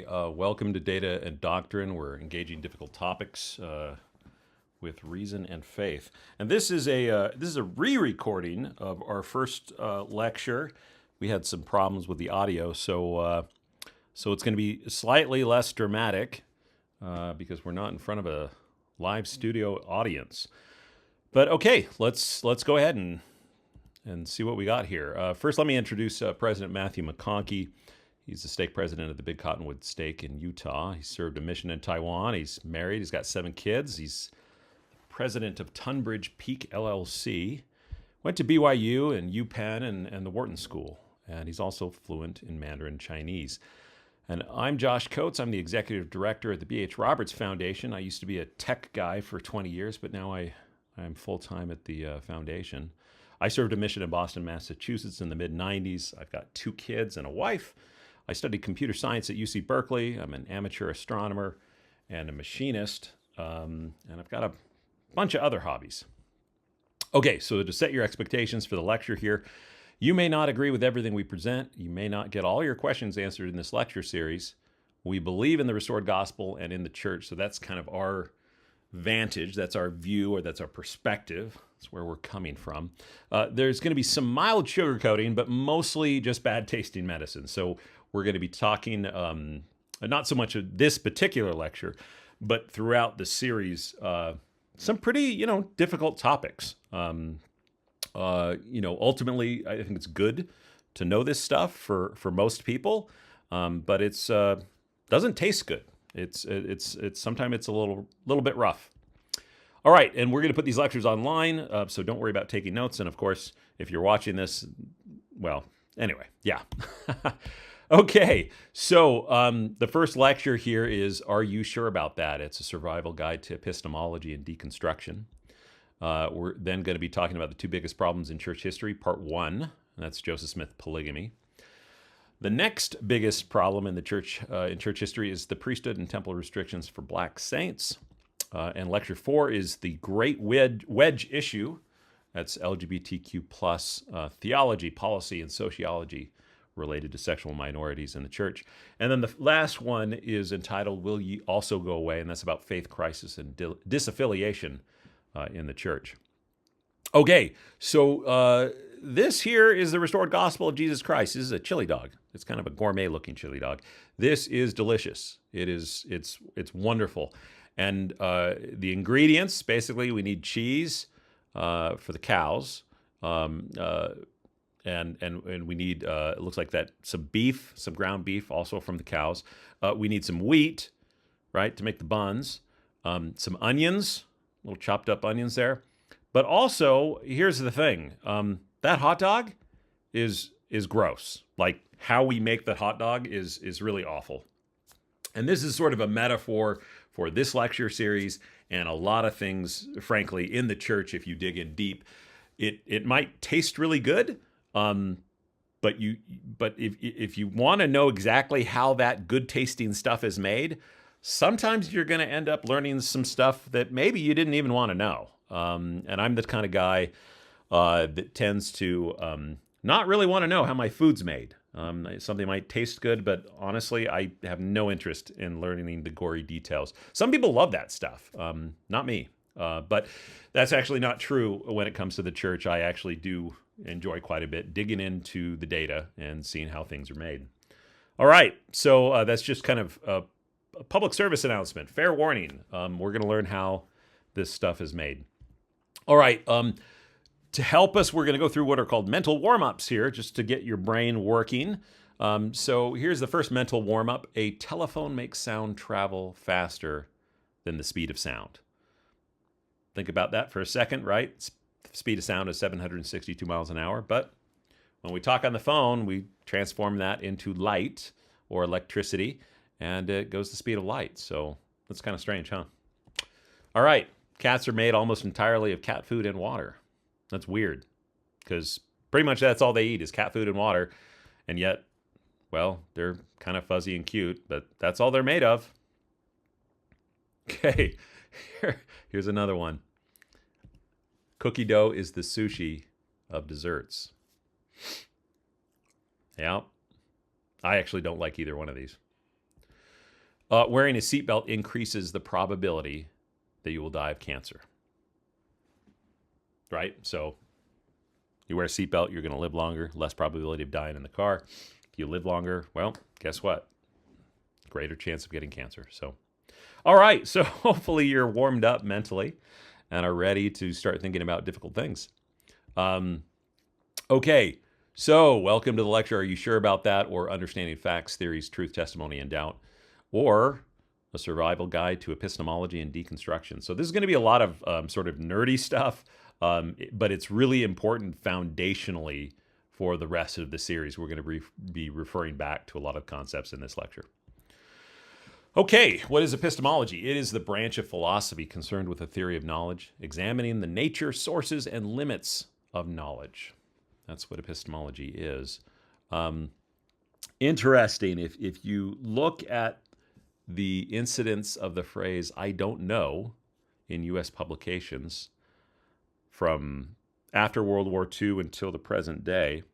Welcome to Data and Doctrine. We're engaging difficult topics with reason and faith. And this is a re-recording of our first lecture. We had some problems with the audio, so it's going to be slightly less dramatic because we're not in front of a live studio audience. But okay, let's go ahead and see what we got here. First, let me introduce President Matthew McConkie. He's the stake president of the Big Cottonwood Stake in Utah. He served a mission in Taiwan. He's married. He's got 7 kids. He's president of Tunbridge Peak LLC. Went to BYU and UPenn and the Wharton School. And he's also fluent in Mandarin Chinese. And I'm Josh Coates. I'm the executive director at the B.H. Roberts Foundation. I used to be a tech guy for 20 years, but now I'm full-time at the foundation. I served a mission in Boston, Massachusetts in the mid-90s. I've got 2 kids and a wife. I studied computer science at UC Berkeley. I'm an amateur astronomer and a machinist, and I've got a bunch of other hobbies. Okay, so to set your expectations for the lecture here, you may not agree with everything we present. You may not get all your questions answered in this lecture series. We believe in the restored gospel and in the church, so that's kind of our vantage. That's our view, or that's our perspective. That's where we're coming from. There's going to be some mild sugarcoating, but mostly just bad tasting medicine. So we're going to be talking, not so much of this particular lecture, but throughout the series, some pretty, difficult topics. Ultimately, I think it's good to know this stuff for most people, but it's doesn't taste good. It's sometimes it's a little bit rough. All right, and we're going to put these lectures online, so don't worry about taking notes. And of course, if you're watching this, well, anyway, yeah. Okay, so the first lecture here is, Are You Sure About That? It's a survival guide to epistemology and deconstruction. We're then going to be talking about the 2 biggest problems in church history, part 1, and that's Joseph Smith polygamy. The next biggest problem in the church in church history is the priesthood and temple restrictions for black saints. And lecture 4 is the great wedge issue. That's LGBTQ plus theology, policy, and sociology related to sexual minorities in the church. And then the last one is entitled, Will Ye Also Go Away? And that's about faith crisis and disaffiliation in the church. Okay, so this here is the restored gospel of Jesus Christ. This is a chili dog. It's kind of a gourmet-looking chili dog. This is delicious. It's wonderful. And the ingredients, basically, we need cheese for the cows. And we need, it looks like that, some beef, some ground beef also from the cows. We need some wheat, right, to make the buns. Some onions, little chopped up onions there. But also, here's the thing. That hot dog is gross. Like, how we make the hot dog is really awful. And this is sort of a metaphor for this lecture series and a lot of things, frankly, in the church, if you dig in deep. It might taste really good, but if you want to know exactly how that good tasting stuff is made, sometimes you're going to end up learning some stuff that maybe you didn't even want to know. And I'm the kind of guy that tends to not really want to know how my food's made. Something might taste good, but honestly, I have no interest in learning the gory details. Some people love that stuff, not me. But that's actually not true when it comes to the church. I actually do enjoy quite a bit digging into the data and seeing how things are made. All right, so that's just kind of a public service announcement. Fair warning, we're going to learn how this stuff is made. All right, to help us, we're going to go through what are called mental warm-ups here, just to get your brain working. So here's the first mental warm-up. A telephone makes sound travel faster than the speed of sound. Think about that for a second, right? Speed of sound is 762 miles an hour, but when we talk on the phone, we transform that into light or electricity, and it goes the speed of light. So that's kind of strange, huh? All right, cats are made almost entirely of cat food and water. That's weird, because pretty much that's all they eat is cat food and water, and yet, well, they're kind of fuzzy and cute, but that's all they're made of. Okay, here's another one. Cookie dough is the sushi of desserts. Yeah, I actually don't like either one of these. Wearing a seatbelt increases the probability that you will die of cancer. Right? So you wear a seatbelt, you're going to live longer, less probability of dying in the car. If you live longer, well, guess what? Greater chance of getting cancer. So, all right. So hopefully you're warmed up mentally and are ready to start thinking about difficult things. Okay. So welcome to the lecture. Are you sure about that? Or Understanding Facts, Theories, Truth, Testimony, and Doubt. Or a survival guide to epistemology and deconstruction. So this is going to be a lot of sort of nerdy stuff, but it's really important foundationally for the rest of the series. We're going to be referring back to a lot of concepts in this lecture. Okay, what is epistemology? It is the branch of philosophy concerned with the theory of knowledge, examining the nature, sources, and limits of knowledge. That's what epistemology is. Interesting, if you look at the incidence of the phrase "I don't know" in U.S. publications from after World War II until the present day,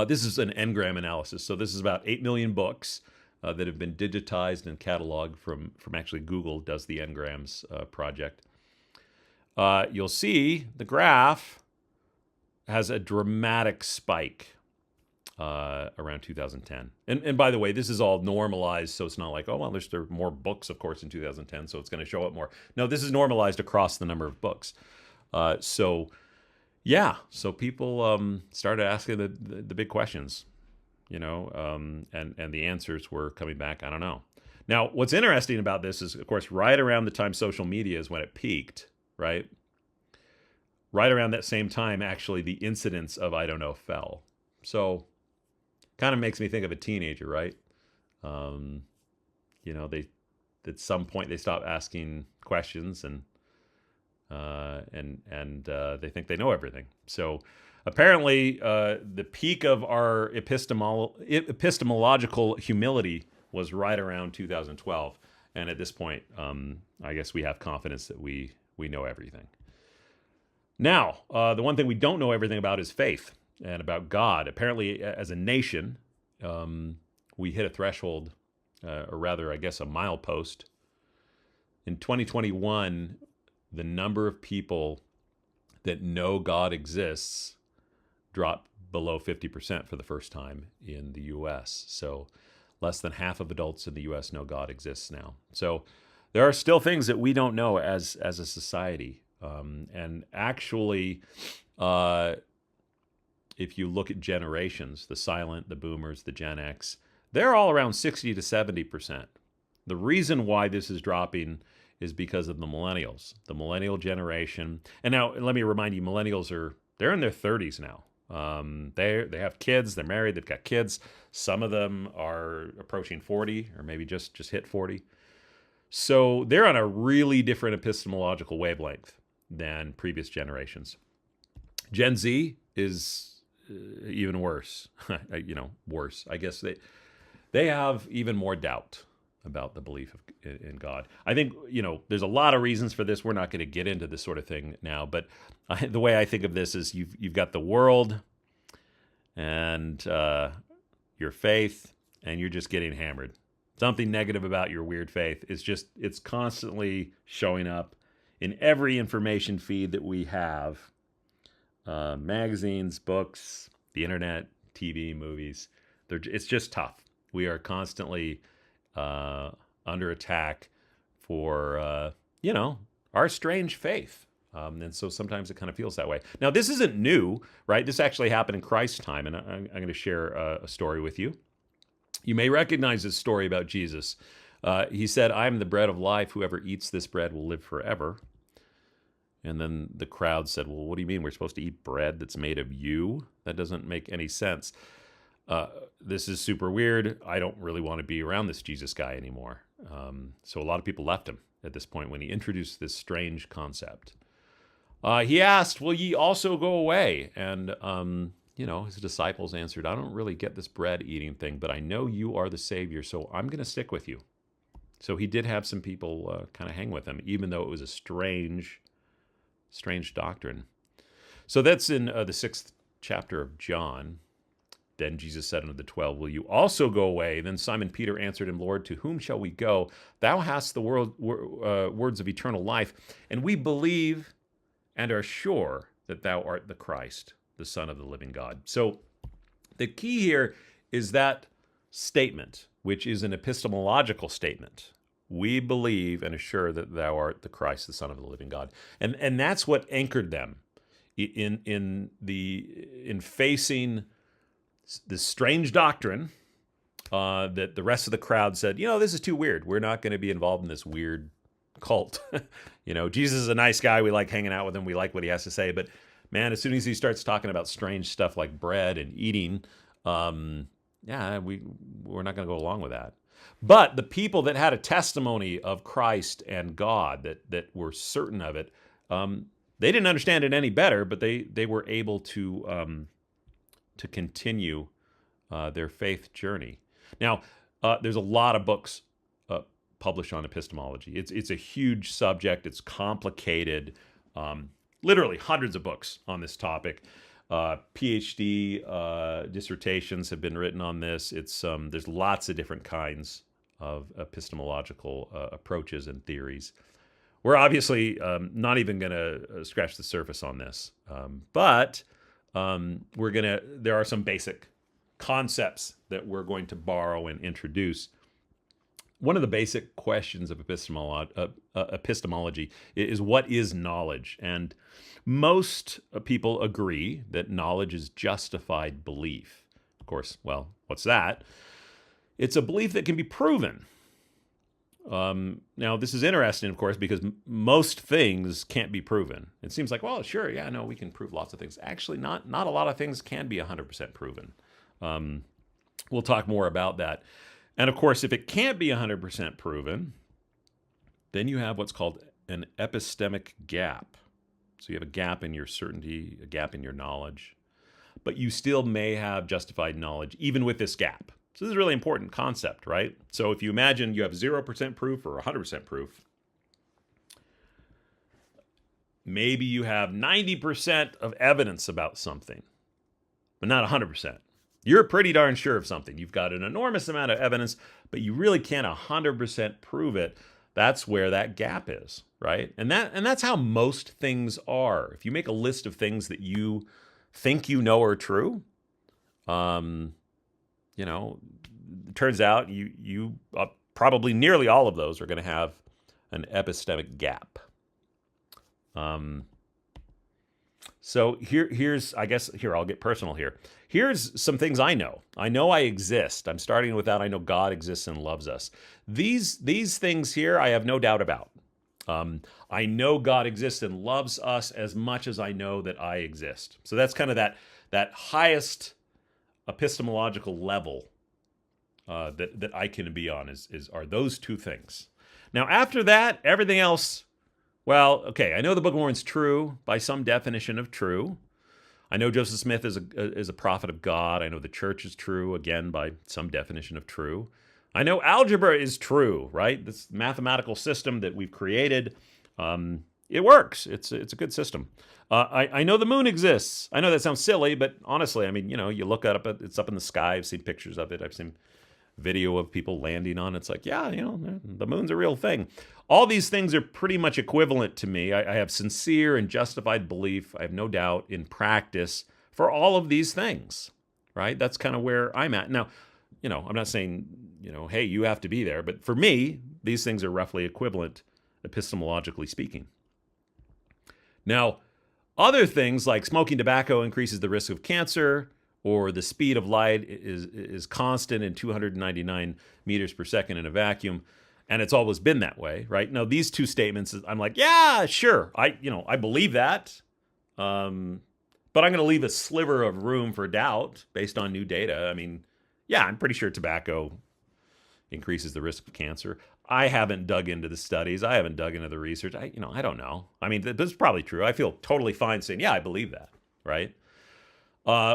this is an Ngram analysis. So this is about 8 million books that have been digitized and cataloged from actually Google does the Ngrams project. You'll see the graph has a dramatic spike around 2010. And by the way, this is all normalized, so it's not like, oh, well, there are more books, of course, in 2010, so it's going to show up more. No, this is normalized across the number of books. So people started asking the big questions, and the answers were coming back, I don't know. Now, what's interesting about this is, of course, right around the time social media is when it peaked, right? Right around that same time, actually, the incidence of I don't know fell. So kind of makes me think of a teenager, right? They at some point they stop asking questions and they think they know everything. So apparently, the peak of our epistemological humility was right around 2012, and at this point, I guess we have confidence that we know everything. Now, the one thing we don't know everything about is faith and about God. Apparently, as a nation, we hit a threshold, or rather, I guess, a milepost. In 2021, the number of people that know God exists dropped below 50% for the first time in the U.S. So less than half of adults in the U.S. know God exists now. So there are still things that we don't know as a society. And actually, if you look at generations, the silent, the boomers, the Gen X, they're all around 60 to 70%. The reason why this is dropping is because of the millennials, the millennial generation. And now, let me remind you, millennials they're in their 30s now. They have kids, they're married, they've got kids. Some of them are approaching 40 or maybe just hit 40. So they're on a really different epistemological wavelength than previous generations. Gen Z is even worse, worse. I guess they have even more doubt about the belief in God. I think, there's a lot of reasons for this. We're not going to get into this sort of thing now, but the way I think of this is you've got the world and your faith, and you're just getting hammered. Something negative about your weird faith is it's constantly showing up in every information feed that we have. Magazines, books, the internet, TV, movies. It's just tough. We are constantly under attack for, our strange faith. And so sometimes it kind of feels that way. Now, this isn't new, right? This actually happened in Christ's time, and I'm going to share a story with you. You may recognize this story about Jesus. He said, "I am the bread of life. Whoever eats this bread will live forever." And then the crowd said, "Well, what do you mean? We're supposed to eat bread that's made of you? That doesn't make any sense. This is super weird. I don't really want to be around this Jesus guy anymore." So a lot of people left him at this point when he introduced this strange concept. He asked, "Will ye also go away?" And, his disciples answered, "I don't really get this bread eating thing, but I know you are the Savior, so I'm going to stick with you." So he did have some people kind of hang with him, even though it was a strange doctrine. So that's in the 6th chapter of John. Then Jesus said unto the 12, will you also go away? Then Simon Peter answered him, Lord, to whom shall we go? Thou hast the words of eternal life, and we believe and are sure that thou art the Christ, the Son of the living God. So the key here is that statement, which is an epistemological statement. We believe and assure that thou art the Christ, the Son of the living God. And that's what anchored them in facing this strange doctrine that the rest of the crowd said, this is too weird. We're not going to be involved in this weird cult. Jesus is a nice guy. We like hanging out with him. We like what he has to say. But man, as soon as he starts talking about strange stuff like bread and eating, we're not going to go along with that. But the people that had a testimony of Christ and God, that were certain of it, they didn't understand it any better, but they were able to continue their faith journey. Now, there's a lot of books published on epistemology. It's a huge subject. It's complicated. Literally hundreds of books on this topic. PhD dissertations have been written on this. There's lots of different kinds of epistemological approaches and theories. We're obviously not even going to scratch the surface on this, but there are some basic concepts that we're going to borrow and introduce. One of the basic questions of epistemology is, what is knowledge? And most people agree that knowledge is justified belief. Of course, well, what's that? It's a belief that can be proven. Now, this is interesting, of course, because most things can't be proven. It seems like, well, sure, yeah, no, we can prove lots of things. Actually, not a lot of things can be 100% proven. We'll talk more about that. And of course, if it can't be 100% proven, then you have what's called an epistemic gap. So you have a gap in your certainty, a gap in your knowledge, but you still may have justified knowledge even with this gap. So this is a really important concept, right? So if you imagine you have 0% proof or 100% proof, maybe you have 90% of evidence about something, but not 100%. You're pretty darn sure of something. You've got an enormous amount of evidence, but you really can't 100% prove it. That's where that gap is, right? And that's how most things are. If you make a list of things that you think you know are true, it turns out you probably nearly all of those are going to have an epistemic gap. So here's I'll get personal here. Here's some things I know. I know I exist. I'm starting with that. I know God exists and loves us. These things here, I have no doubt about. I know God exists and loves us as much as I know that I exist. So that's kind of that highest epistemological level that I can be on are those two things. Now, after that, everything else, well, okay, I know the Book of Mormon's true by some definition of true. I know Joseph Smith is a prophet of God. I know the church is true, again, by some definition of true. I know algebra is true, right? This mathematical system that we've created, it works. It's a good system. I know the moon exists. I know that sounds silly, but honestly, I mean, you look at it, it's up in the sky. I've seen pictures of it. I've seen video of people landing on it. It's like, yeah, the moon's a real thing. All these things are pretty much equivalent to me. I have sincere and justified belief. I have no doubt in practice for all of these things, right? That's kind of where I'm at. Now, I'm not saying, hey, you have to be there. But for me, these things are roughly equivalent, epistemologically speaking. Now, other things like smoking tobacco increases the risk of cancer, or the speed of light is constant in 299 meters per second in a vacuum, and it's always been that way, right? Now, these two statements, I'm like, yeah, sure, I believe that, but I'm going to leave a sliver of room for doubt based on new data. I mean, yeah, I'm pretty sure tobacco increases the risk of cancer. I haven't dug into the studies. I haven't dug into the research. I don't know. I mean, this is probably true. I feel totally fine saying, yeah, I believe that, right?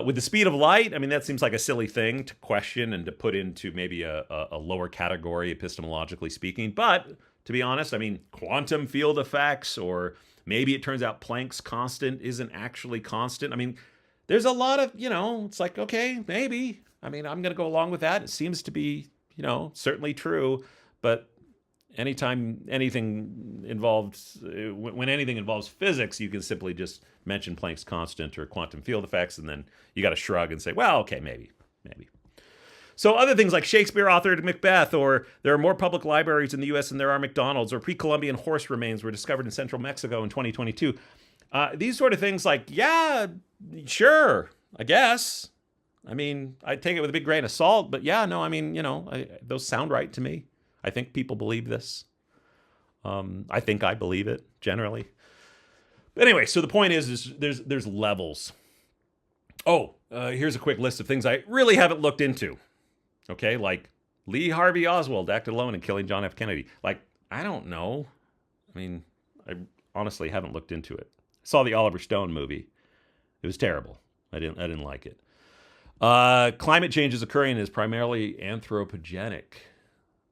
With the speed of light, I mean, that seems like a silly thing to question and to put into maybe a lower category, epistemologically speaking. But to be honest, I mean, quantum field effects, or maybe it turns out Planck's constant isn't actually constant. I mean, there's a lot of, it's like, okay, maybe. I mean, I'm going to go along with that. It seems to be, certainly true. But anytime anything involved, when anything involves physics, you can simply just mention Planck's constant or quantum field effects, and then you got to shrug and say, well, okay, maybe. So other things like Shakespeare authored Macbeth, or there are more public libraries in the U.S. than there are McDonald's, or pre-Columbian horse remains were discovered in central Mexico in 2022. These sort of things like, yeah, sure, I guess. I mean, I take it with a big grain of salt, but yeah, no, I mean, those sound right to me. I think people believe this. I think I believe it, generally. But anyway, so the point is there's levels. Oh, here's a quick list of things I really haven't looked into. Okay, like Lee Harvey Oswald acted alone in killing John F. Kennedy. Like, I don't know. I mean, I honestly haven't looked into it. I saw the Oliver Stone movie. It was terrible. I didn't like it. Climate change is occurring and is primarily anthropogenic.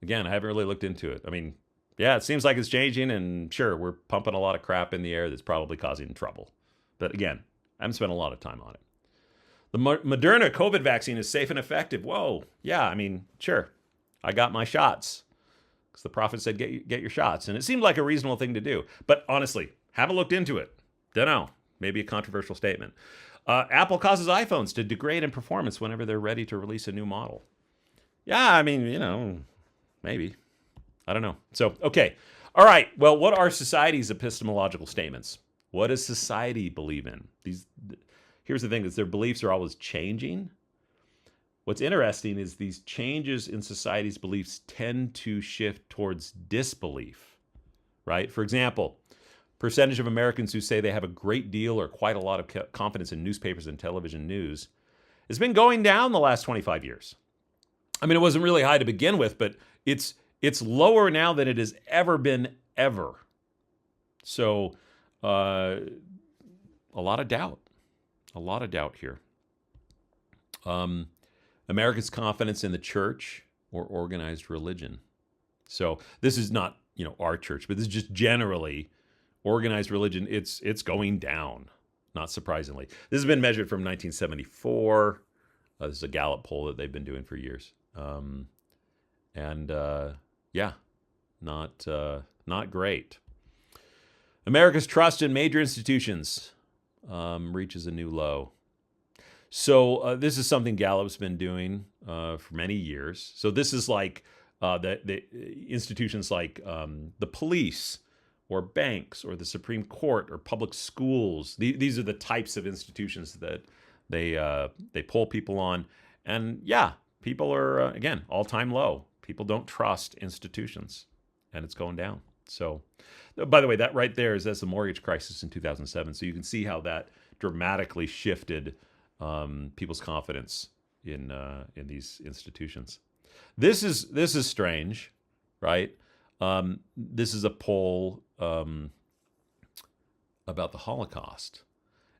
Again, I haven't really looked into it. I mean, yeah, it seems like it's changing, and sure, we're pumping a lot of crap in the air that's probably causing trouble. But again, I haven't spent a lot of time on it. The Moderna COVID vaccine is safe and effective. Whoa, yeah, I mean, sure. I got my shots because the prophet said get your shots, and it seemed like a reasonable thing to do. But honestly, haven't looked into it. Don't know. Maybe a controversial statement. Apple causes iPhones to degrade in performance whenever they're ready to release a new model. Yeah, I mean, maybe. I don't know. So, okay. All right. Well, what are society's epistemological statements? What does society believe in? Here's the thing, is their beliefs are always changing. What's interesting is these changes in society's beliefs tend to shift towards disbelief, right? For example, percentage of Americans who say they have a great deal or quite a lot of confidence in newspapers and television news has been going down the last 25 years. I mean, it wasn't really high to begin with, but it's lower now than it has ever been, ever. So a lot of doubt. A lot of doubt here. America's confidence in the church or organized religion. So this is not, our church, but this is just generally organized religion. It's going down, not surprisingly. This has been measured from 1974. This is a Gallup poll that they've been doing for years. Yeah, not great. America's trust in major institutions reaches a new low. So this is something Gallup's been doing for many years. So this is like the institutions like the police or banks or the Supreme Court or public schools. These are the types of institutions that they poll people on. And yeah, people are, again, all-time low. People don't trust institutions, and it's going down. So, by the way, that right there that's the mortgage crisis in 2007. So you can see how that dramatically shifted people's confidence in these institutions. This is strange, right? This is a poll about the Holocaust,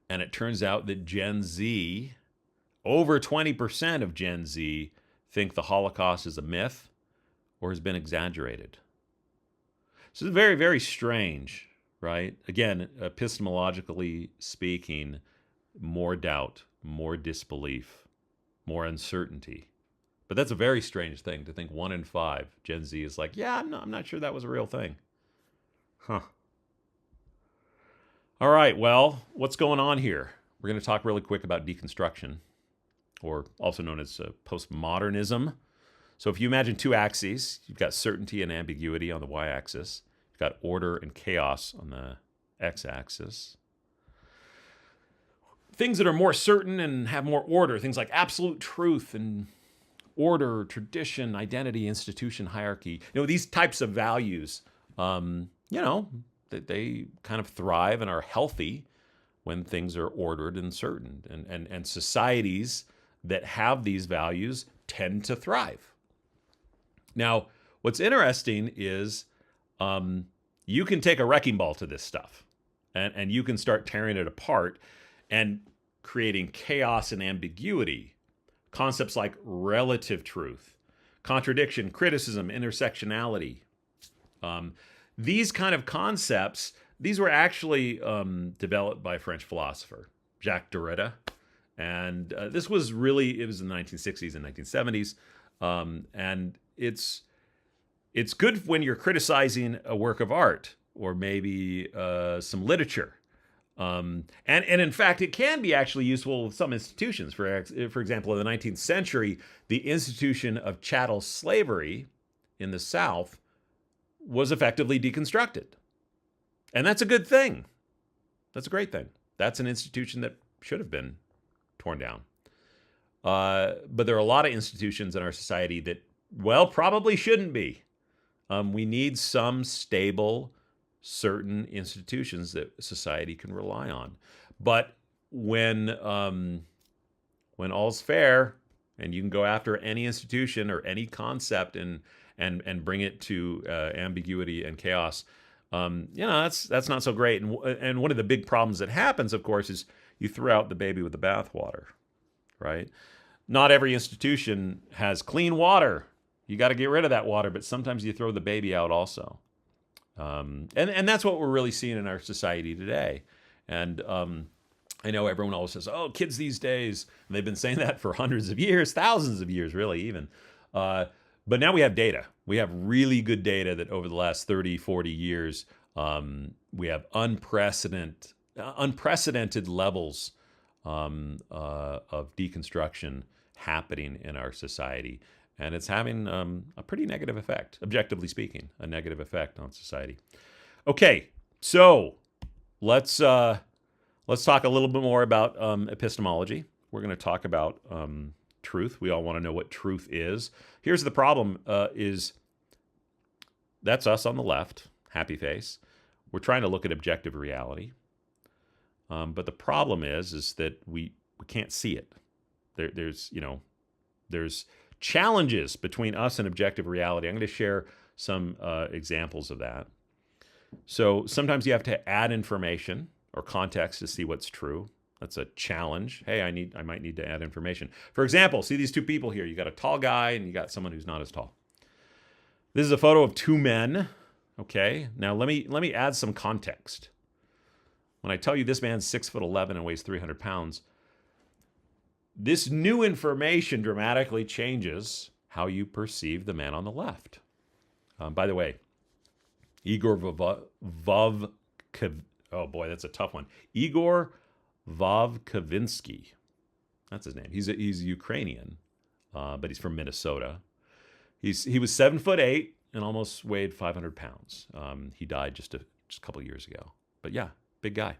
and it turns out that Gen Z, over 20% of Gen Z, think the Holocaust is a myth or has been exaggerated. So it's very, very strange, right? Again, epistemologically speaking, more doubt, more disbelief, more uncertainty. But that's a very strange thing to think 1 in 5 Gen Z is like, yeah, I'm not sure that was a real thing. Huh. All right, well, what's going on here? We're going to talk really quick about deconstruction, or also known as postmodernism. So if you imagine two axes, you've got certainty and ambiguity on the y-axis. You've got order and chaos on the x-axis. Things that are more certain and have more order, things like absolute truth and order, tradition, identity, institution, hierarchy. These types of values, that they kind of thrive and are healthy when things are ordered and certain. And societies that have these values tend to thrive. Now, what's interesting is you can take a wrecking ball to this stuff and you can start tearing it apart and creating chaos and ambiguity. Concepts like relative truth, contradiction, criticism, intersectionality. These kind of concepts, these were actually developed by a French philosopher, Jacques Derrida. And this was really, it was in the 1960s and 1970s. And it's good when you're criticizing a work of art or maybe some literature. And in fact, it can be actually useful with some institutions. For example, in the 19th century, the institution of chattel slavery in the South was effectively deconstructed. And that's a good thing. That's a great thing. That's an institution that should have been torn down. But there are a lot of institutions in our society that, well, probably shouldn't be. We need some stable, certain institutions that society can rely on. But when all's fair, and you can go after any institution or any concept and bring it to ambiguity and chaos, that's not so great. And one of the big problems that happens, of course, is you throw out the baby with the bathwater, right? Not every institution has clean water. You got to get rid of that water, but sometimes you throw the baby out also. And that's what we're really seeing in our society today. And I know everyone always says, oh, kids these days, and they've been saying that for hundreds of years, thousands of years, really, even. But now we have data. We have really good data that over the last 30, 40 years, we have unprecedented levels of deconstruction happening in our society. And it's having a pretty negative effect, objectively speaking, a negative effect on society. Okay, so let's talk a little bit more about epistemology. We're going to talk about truth. We all want to know what truth is. Here's the problem: is that's us on the left, happy face. We're trying to look at objective reality, but the problem is that we can't see it. There's challenges between us and objective reality. I'm going to share some examples of that. So sometimes you have to add information or context to see what's true. That's a challenge. Hey, I might need to add information. For example, see these two people here. You got a tall guy and you got someone who's not as tall. This is a photo of two men. Okay, now let me add some context. When I tell you this man's 6'11" and weighs 300 pounds, this new information dramatically changes how you perceive the man on the left. By the way, Igor oh boy, that's a tough one. Igor Vovkavinsky. That's his name. He's Ukrainian, but he's from Minnesota. He was 7'8" and almost weighed 500 pounds. He died just a couple of years ago. But yeah, big guy.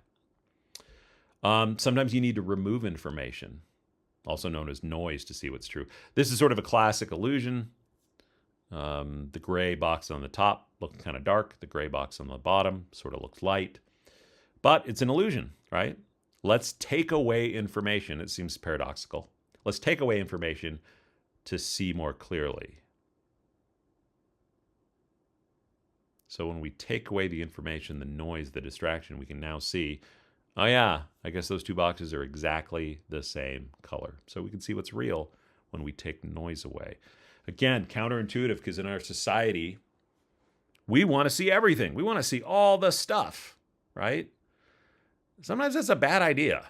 Sometimes you need to remove information, also known as noise, to see what's true. This is sort of a classic illusion. The gray box on the top looks kind of dark. The gray box on the bottom sort of looks light. But it's an illusion, right? Let's take away information. It seems paradoxical. Let's take away information to see more clearly. So when we take away the information, the noise, the distraction, we can now see, oh yeah, I guess those two boxes are exactly the same color. So we can see what's real when we take noise away. Again, counterintuitive, because in our society, we want to see everything. We want to see all the stuff, right? Sometimes that's a bad idea.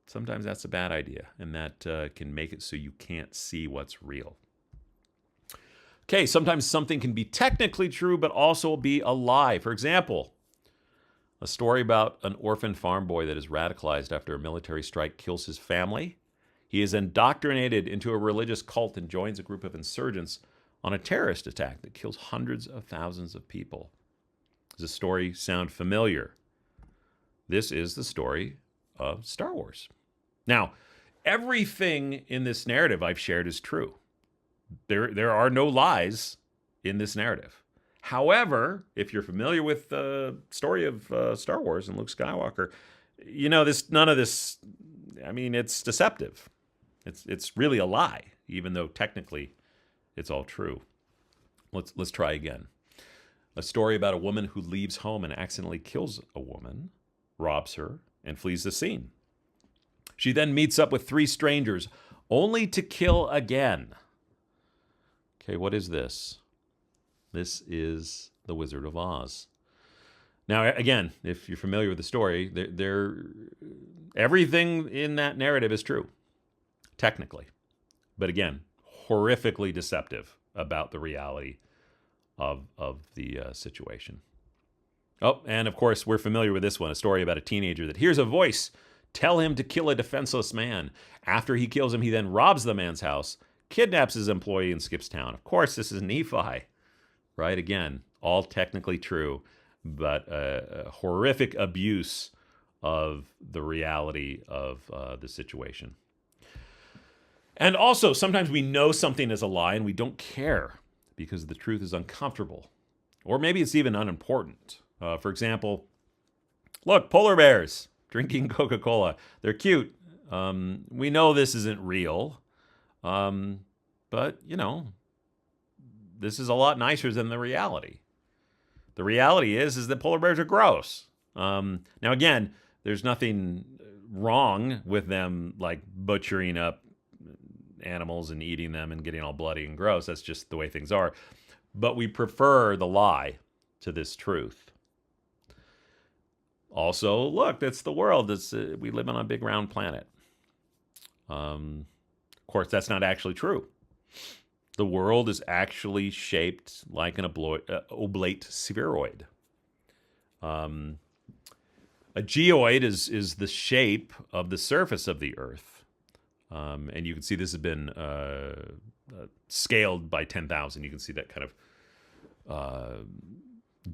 Sometimes that's a bad idea, and that can make it so you can't see what's real. Okay, sometimes something can be technically true, but also be a lie. For example, a story about an orphan farm boy that is radicalized after a military strike kills his family. He is indoctrinated into a religious cult and joins a group of insurgents on a terrorist attack that kills hundreds of thousands of people. Does the story sound familiar? This is the story of Star Wars. Now, everything in this narrative I've shared is true. There are no lies in this narrative. However, if you're familiar with the story of Star Wars and Luke Skywalker, you know none of this. I mean, it's deceptive. It's really a lie, even though technically it's all true. Let's try again. A story about a woman who leaves home and accidentally kills a woman, robs her, and flees the scene. She then meets up with three strangers, only to kill again. Okay, what is this? This is The Wizard of Oz. Now, again, if you're familiar with the story, everything in that narrative is true, technically. But again, horrifically deceptive about the reality of the situation. Oh, and of course, we're familiar with this one, a story about a teenager that hears a voice tell him to kill a defenseless man. After he kills him, he then robs the man's house, kidnaps his employee, and skips town. Of course, this is Nephi, right? Again, all technically true, but a horrific abuse of the reality of the situation. And also, sometimes we know something is a lie and we don't care because the truth is uncomfortable. Or maybe it's even unimportant. For example, look, polar bears drinking Coca-Cola. They're cute. We know this isn't real. But, this is a lot nicer than the reality. The reality is that polar bears are gross. Now, again, there's nothing wrong with them like butchering up animals and eating them and getting all bloody and gross. That's just the way things are. But we prefer the lie to this truth. Also, look, that's the world. We live on a big round planet. Of course, that's not actually true. The world is actually shaped like an oblate spheroid. A geoid is the shape of the surface of the Earth. And you can see this has been scaled by 10,000. You can see that kind of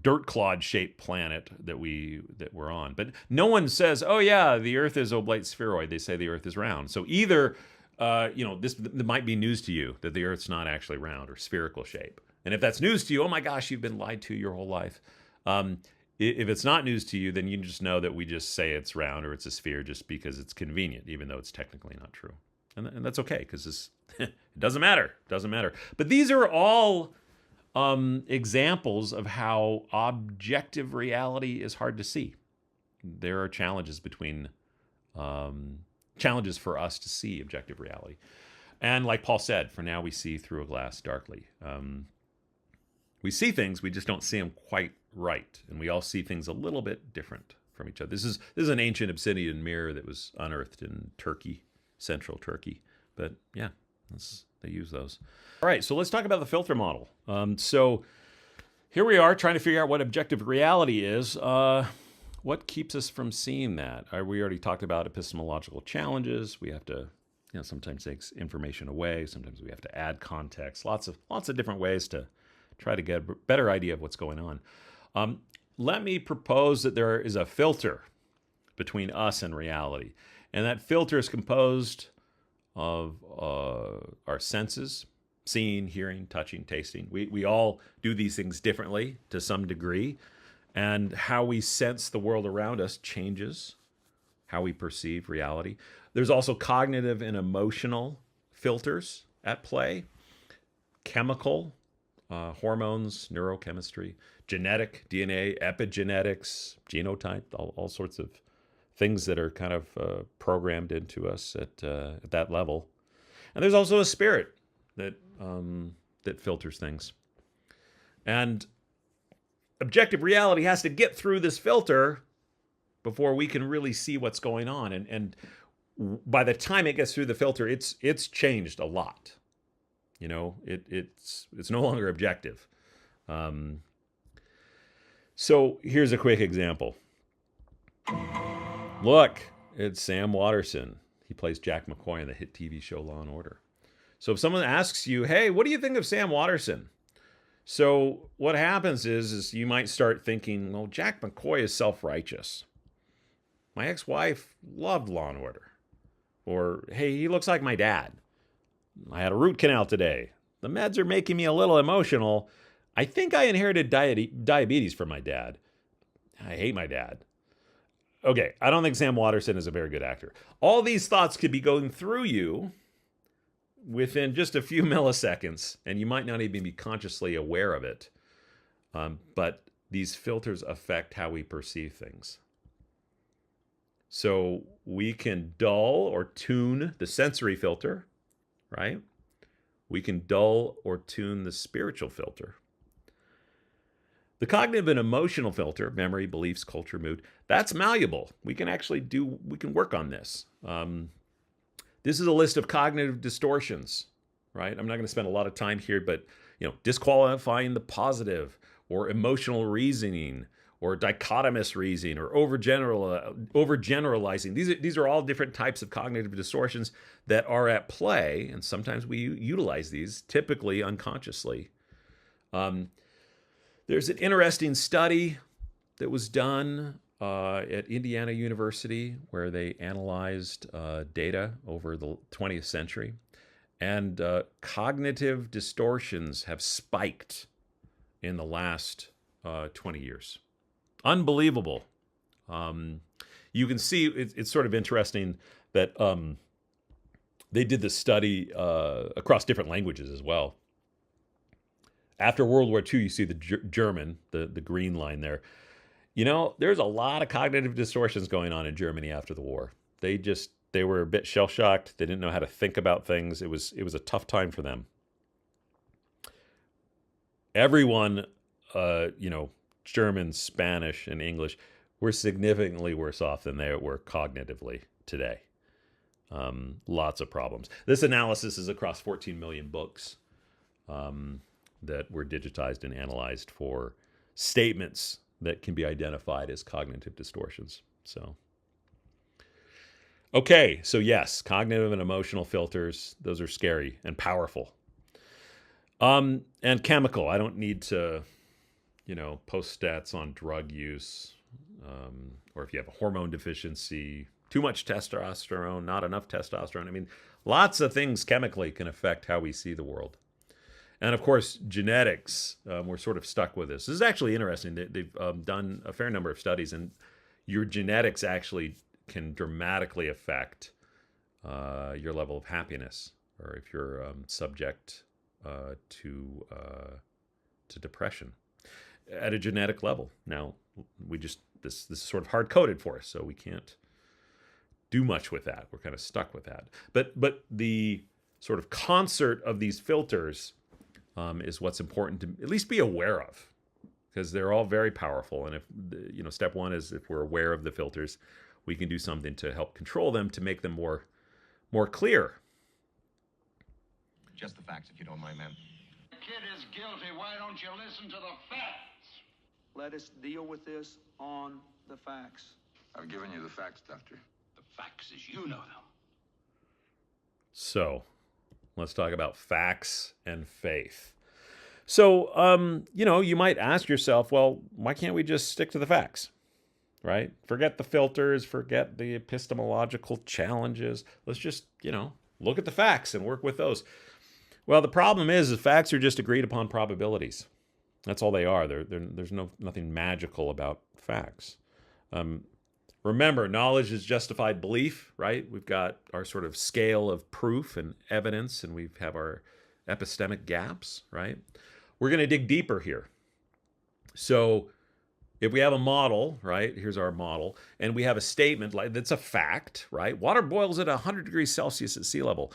dirt clod shaped planet that we're on. But no one says, oh yeah, the Earth is oblate spheroid. They say the Earth is round. So either this might be news to you that the Earth's not actually round or spherical shape. And if that's news to you, oh my gosh, you've been lied to your whole life. If it's not news to you, then you just know that we just say it's round or it's a sphere just because it's convenient, even though it's technically not true. And that's okay, because it doesn't matter. It doesn't matter. But these are all examples of how objective reality is hard to see. There are challenges challenges for us to see objective reality. And like Paul said, for now we see through a glass darkly. We see things, we just don't see them quite right. And we all see things a little bit different from each other. This is an ancient obsidian mirror that was unearthed in Turkey, central Turkey. But yeah, they use those. All right, so let's talk about the filter model. So here we are trying to figure out what objective reality is. What keeps us from seeing that? We already talked about epistemological challenges. We have to, sometimes take information away. Sometimes we have to add context. Lots of different ways to try to get a better idea of what's going on. Let me propose that there is a filter between us and reality. And that filter is composed of our senses, seeing, hearing, touching, tasting. We all do these things differently to some degree. And how we sense the world around us changes how we perceive reality. There's also cognitive and emotional filters at play. Chemical, hormones, neurochemistry, genetic, DNA, epigenetics, genotype, all sorts of things that are kind of programmed into us at that level. And there's also a spirit that filters things. And objective reality has to get through this filter before we can really see what's going on. And by the time it gets through the filter, it's changed a lot. It's no longer objective. So here's a quick example. Look, it's Sam Waterston. He plays Jack McCoy in the hit TV show Law & Order. So if someone asks you, hey, what do you think of Sam Waterston? So what happens is you might start thinking, well, Jack McCoy is self-righteous. My ex-wife loved Law & Order. Or, hey, he looks like my dad. I had a root canal today. The meds are making me a little emotional. I think I inherited diabetes from my dad. I hate my dad. Okay, I don't think Sam Waterston is a very good actor. All these thoughts could be going through you within just a few milliseconds, and you might not even be consciously aware of it. But these filters affect how we perceive things. So we can dull or tune the sensory filter, right? We can dull or tune the spiritual filter. The cognitive and emotional filter, memory, beliefs, culture, mood, that's malleable. We can work on this. This is a list of cognitive distortions, right? I'm not going to spend a lot of time here, but disqualifying the positive, or emotional reasoning, or dichotomous reasoning, or overgeneralizing. These are all different types of cognitive distortions that are at play, and sometimes we utilize these, typically unconsciously. There's an interesting study that was done at Indiana University where they analyzed data over the 20th century, and cognitive distortions have spiked in the last 20 years. Unbelievable. You can see it's sort of interesting that they did this study across different languages as well. After World War II, you see the German, the green line there. There's a lot of cognitive distortions going on in Germany after the war. They were a bit shell-shocked. They didn't know how to think about things. It was a tough time for them. Everyone, German, Spanish, and English, were significantly worse off than they were cognitively today. Lots of problems. This analysis is across 14 million books that were digitized and analyzed for statements that can be identified as cognitive distortions. Okay, so yes, cognitive and emotional filters, those are scary and powerful. And chemical, I don't need to, post stats on drug use, or if you have a hormone deficiency, too much testosterone, not enough testosterone. I mean, lots of things chemically can affect how we see the world. And of course, genetics, we're sort of stuck with this. This is actually interesting. They've done a fair number of studies, and your genetics actually can dramatically affect your level of happiness, or if you're subject to depression at a genetic level. Now, this is sort of hard-coded for us, so we can't do much with that. We're kind of stuck with that. But the sort of concert of these filters is what's important to at least be aware of, because they're all very powerful. And if step one is if we're aware of the filters, we can do something to help control them, to make them more clear. Just the facts, if you don't mind, ma'am. The kid is guilty. Why don't you listen to the facts? Let us deal with this on the facts. I've given you the facts, Doctor. The facts as you know them. So, let's talk about facts and faith. So, you might ask yourself, well, why can't we just stick to the facts? Right? Forget the filters, forget the epistemological challenges. Let's just, look at the facts and work with those. Well, the problem is the facts are just agreed upon probabilities. That's all they are. There's nothing magical about facts. Remember, knowledge is justified belief, right? We've got our sort of scale of proof and evidence, and we have our epistemic gaps, right? We're going to dig deeper here. So if we have a model, right, here's our model, and we have a statement like that's a fact, right? Water boils at 100 degrees Celsius at sea level.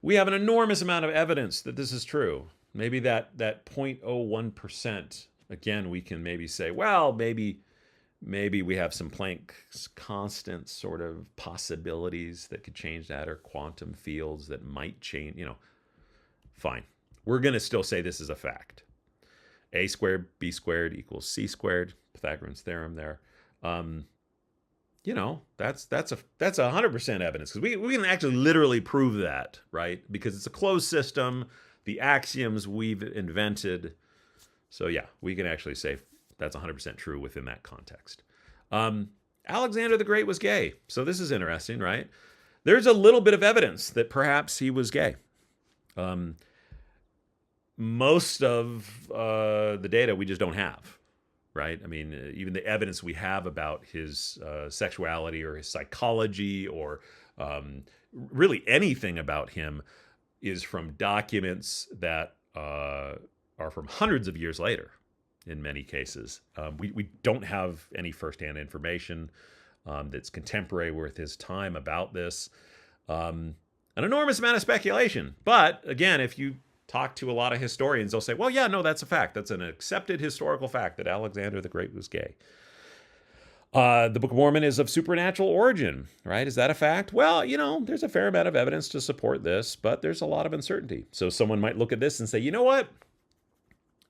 We have an enormous amount of evidence that this is true. Maybe that 0.01%, again, we can maybe say, well, maybe we have some Planck's constant sort of possibilities that could change that, or quantum fields that might change, fine. We're going to still say this is a fact. A squared, B squared equals C squared, Pythagorean's theorem there. That's 100% evidence, because we can actually literally prove that, right? Because it's a closed system, the axioms we've invented. So yeah, we can actually say that's 100% true within that context. Alexander the Great was gay. So this is interesting, right? There's a little bit of evidence that perhaps he was gay. Most of the data we just don't have, right? I mean, even the evidence we have about his sexuality or his psychology or really anything about him is from documents that are from hundreds of years later in many cases. We don't have any firsthand information that's contemporary with his time about this. An enormous amount of speculation. But again, if you talk to a lot of historians, they'll say, well, yeah, no, that's a fact. That's an accepted historical fact that Alexander the Great was gay. The Book of Mormon is of supernatural origin, right? Is that a fact? Well, there's a fair amount of evidence to support this, but there's a lot of uncertainty. So someone might look at this and say, you know what?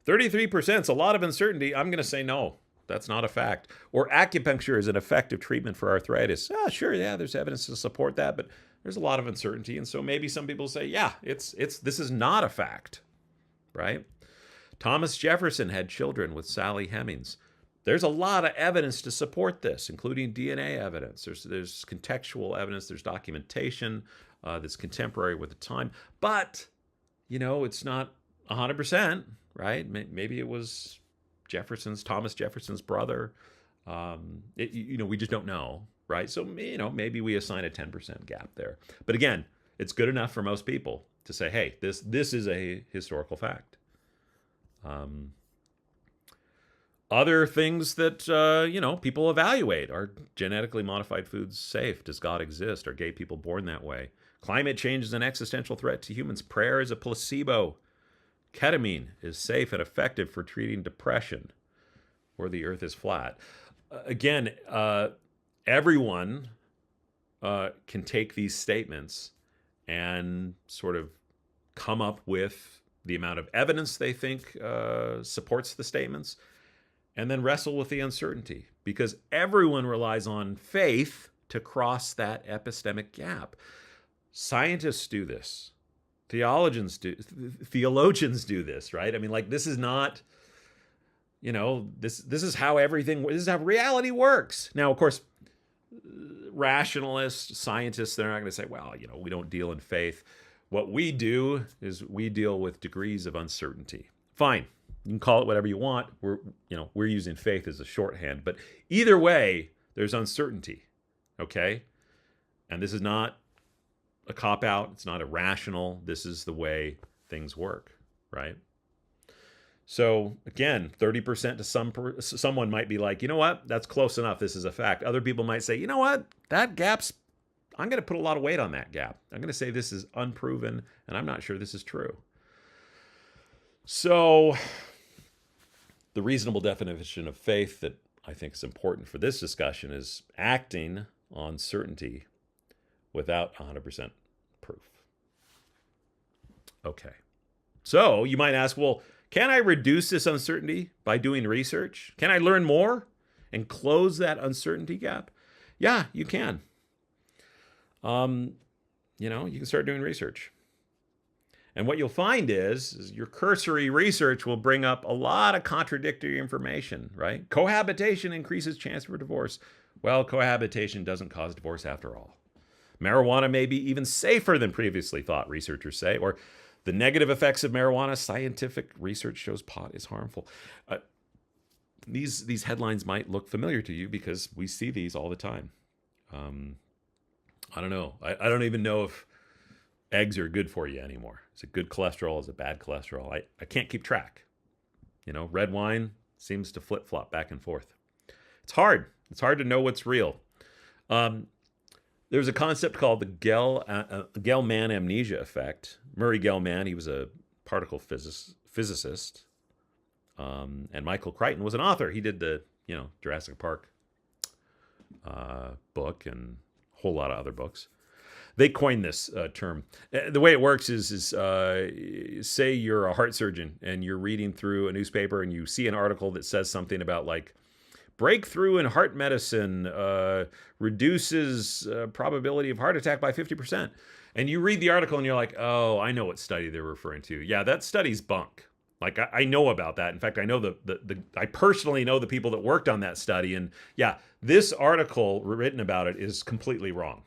33% is a lot of uncertainty. I'm going to say no. That's not a fact. Or acupuncture is an effective treatment for arthritis. Sure, yeah, there's evidence to support that, but there's a lot of uncertainty. And so maybe some people say, yeah, this is not a fact, right? Thomas Jefferson had children with Sally Hemings. There's a lot of evidence to support this, including DNA evidence. There's contextual evidence. There's documentation that's contemporary with the time. But, it's not 100%, right? Maybe it was Thomas Jefferson's brother. We just don't know, right? So, maybe we assign a 10% gap there. But again, it's good enough for most people to say, hey, this is a historical fact. Other things that, people evaluate. Are genetically modified foods safe? Does God exist? Are gay people born that way? Climate change is an existential threat to humans. Prayer is a placebo. Ketamine is safe and effective for treating depression, or the earth is flat. Again, everyone can take these statements and sort of come up with the amount of evidence they think supports the statements, and then wrestle with the uncertainty, because everyone relies on faith to cross that epistemic gap. Scientists do this. Theologians do this, right? I mean, this is not, this is how this is how reality works. Now, of course, rationalists, scientists, they're not going to say, well, we don't deal in faith. What we do is we deal with degrees of uncertainty. Fine. You can call it whatever you want. We're using faith as a shorthand, but either way, there's uncertainty. Okay? And this is not a cop-out. It's not irrational. This is the way things work, right? So again, 30% to someone might be like, you know what? That's close enough. This is a fact. Other people might say, you know what? That gap's, I'm going to put a lot of weight on that gap. I'm going to say this is unproven, and I'm not sure this is true. So the reasonable definition of faith that I think is important for this discussion is acting on certainty without 100% proof. Okay. So you might ask, well, can I reduce this uncertainty by doing research? Can I learn more and close that uncertainty gap? Yeah, you can. You can start doing research. And what you'll find is your cursory research will bring up a lot of contradictory information, right? Cohabitation increases chance for divorce. Well, cohabitation doesn't cause divorce after all. Marijuana may be even safer than previously thought, researchers say, or the negative effects of marijuana, scientific research shows pot is harmful. These headlines might look familiar to you because we see these all the time. I don't know. I don't even know if eggs are good for you anymore. Is it good cholesterol? Is it bad cholesterol? I can't keep track. Red wine seems to flip-flop back and forth. It's hard. It's hard to know what's real. There's a concept called the Gell-Mann amnesia effect. Murray Gell-Mann, he was a particle physicist. And Michael Crichton was an author. He did the, Jurassic Park book and a whole lot of other books. They coined this term. The way it works is say you're a heart surgeon and you're reading through a newspaper and you see an article that says something about breakthrough in heart medicine reduces probability of heart attack by 50%. And you read the article and you're like, oh, I know what study they're referring to. Yeah, that study's bunk. I know about that. In fact, I know I personally know the people that worked on that study. And yeah, this article written about it is completely wrong.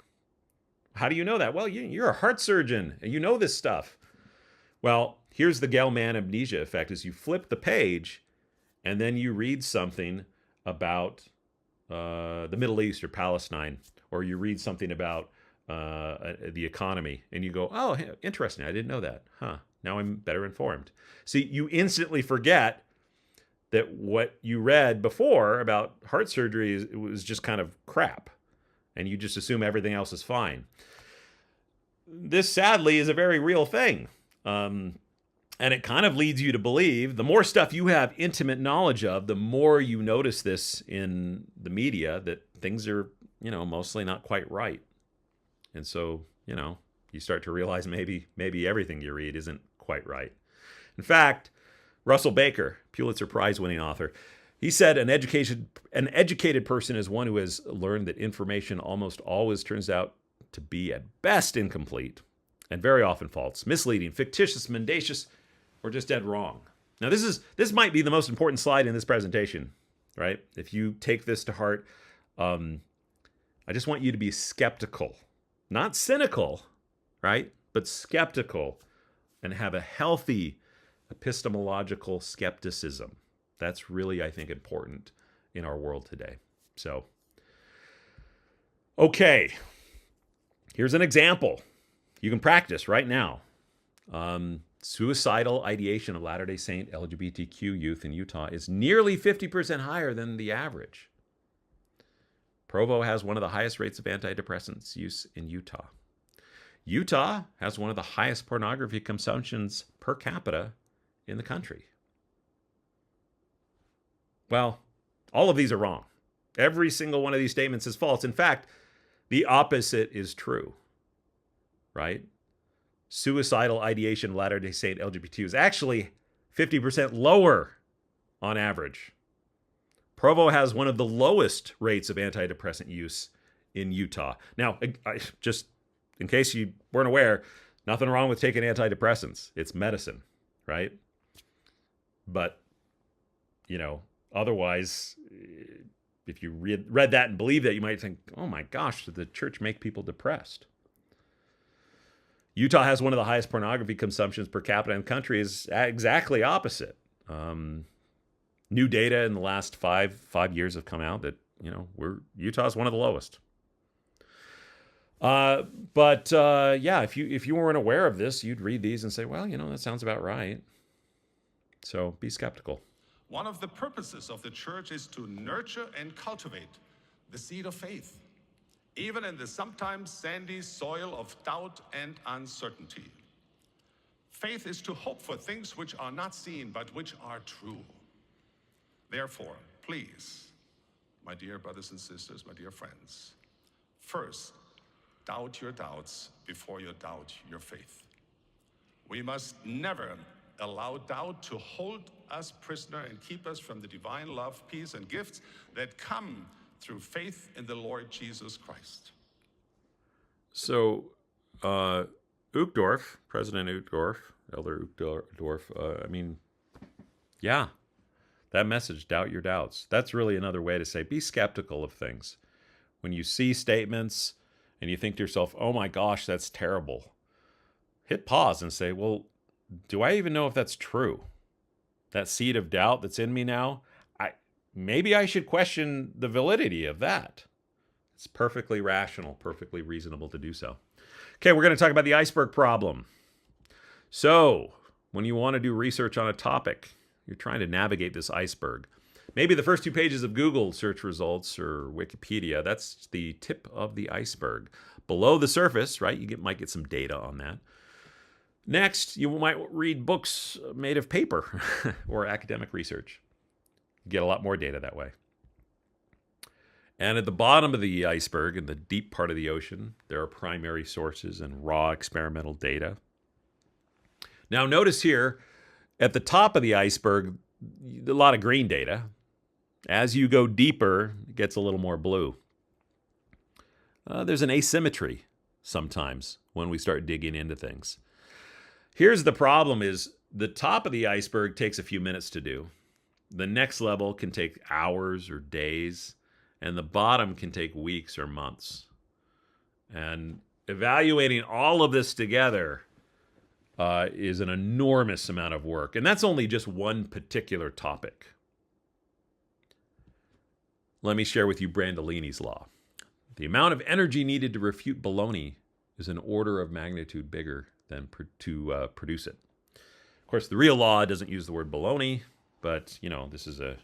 How do you know that? Well, you're a heart surgeon and you know this stuff. Well, here's the Gell-Mann amnesia effect is you flip the page and then you read something about the Middle East or Palestine, or you read something about the economy and you go, oh, interesting. I didn't know that. Huh. Now I'm better informed. See, you instantly forget that what you read before about heart surgery it was just kind of crap. And you just assume everything else is fine. This, sadly, is a very real thing. And it kind of leads you to believe the more stuff you have intimate knowledge of, the more you notice this in the media, that things are, mostly not quite right. And so, you start to realize maybe everything you read isn't quite right. In fact, Russell Baker, Pulitzer Prize winning author, he said an educated person is one who has learned that information almost always turns out to be at best incomplete and very often false, misleading, fictitious, mendacious, or just dead wrong. Now, this might be the most important slide in this presentation, right? If you take this to heart, I just want you to be skeptical, not cynical, right? But skeptical, and have a healthy epistemological skepticism. That's really, I think, important in our world today. So, okay, here's an example you can practice right now. Suicidal ideation of Latter-day Saint LGBTQ youth in Utah is nearly 50% higher than the average. Provo has one of the highest rates of antidepressants use in Utah. Utah has one of the highest pornography consumptions per capita in the country. Well, all of these are wrong. Every single one of these statements is false. In fact, the opposite is true, right? Suicidal ideation of Latter-day Saint LGBT is actually 50% lower on average. Provo has one of the lowest rates of antidepressant use in Utah. Now, just in case you weren't aware, nothing wrong with taking antidepressants. It's medicine, right? But, otherwise, if you read that and believe that, you might think, oh my gosh, did the church make people depressed? Utah has one of the highest pornography consumptions per capita in the country. Is exactly opposite. New data in the last five years have come out that Utah's one of the lowest. If you weren't aware of this, you'd read these and say, well, that sounds about right. So be skeptical. One of the purposes of the church is to nurture and cultivate the seed of faith, even in the sometimes sandy soil of doubt and uncertainty. Faith is to hope for things which are not seen, but which are true. Therefore, please, my dear brothers and sisters, my dear friends, first, doubt your doubts before you doubt your faith. We must never allow doubt to hold us prisoner and keep us from the divine love, peace, and gifts that come through faith in the Lord Jesus Christ. So, Uchtdorf, President Uchtdorf, Elder Uchtdorf, that message, doubt your doubts. That's really another way to say be skeptical of things. When you see statements and you think to yourself, oh my gosh, that's terrible, hit pause and say, well, do I even know if that's true? That seed of doubt that's in me now, maybe I should question the validity of that. It's perfectly rational, perfectly reasonable to do so. Okay, we're going to talk about the iceberg problem. So, when you want to do research on a topic, you're trying to navigate this iceberg. Maybe the first 2 pages of Google search results or Wikipedia, that's the tip of the iceberg. Below the surface, right, you might get some data on that. Next, you might read books made of paper or academic research. You get a lot more data that way. And at the bottom of the iceberg, in the deep part of the ocean, there are primary sources and raw experimental data. Now notice here, at the top of the iceberg, a lot of green data. As you go deeper, it gets a little more blue. There's an asymmetry sometimes when we start digging into things. Here's the problem is the top of the iceberg takes a few minutes to do. The next level can take hours or days, and the bottom can take weeks or months. And evaluating all of this together is an enormous amount of work. And that's only just one particular topic. Let me share with you Brandolini's law. The amount of energy needed to refute baloney is an order of magnitude bigger than to produce it. Of course, the real law doesn't use the word baloney, but, this is a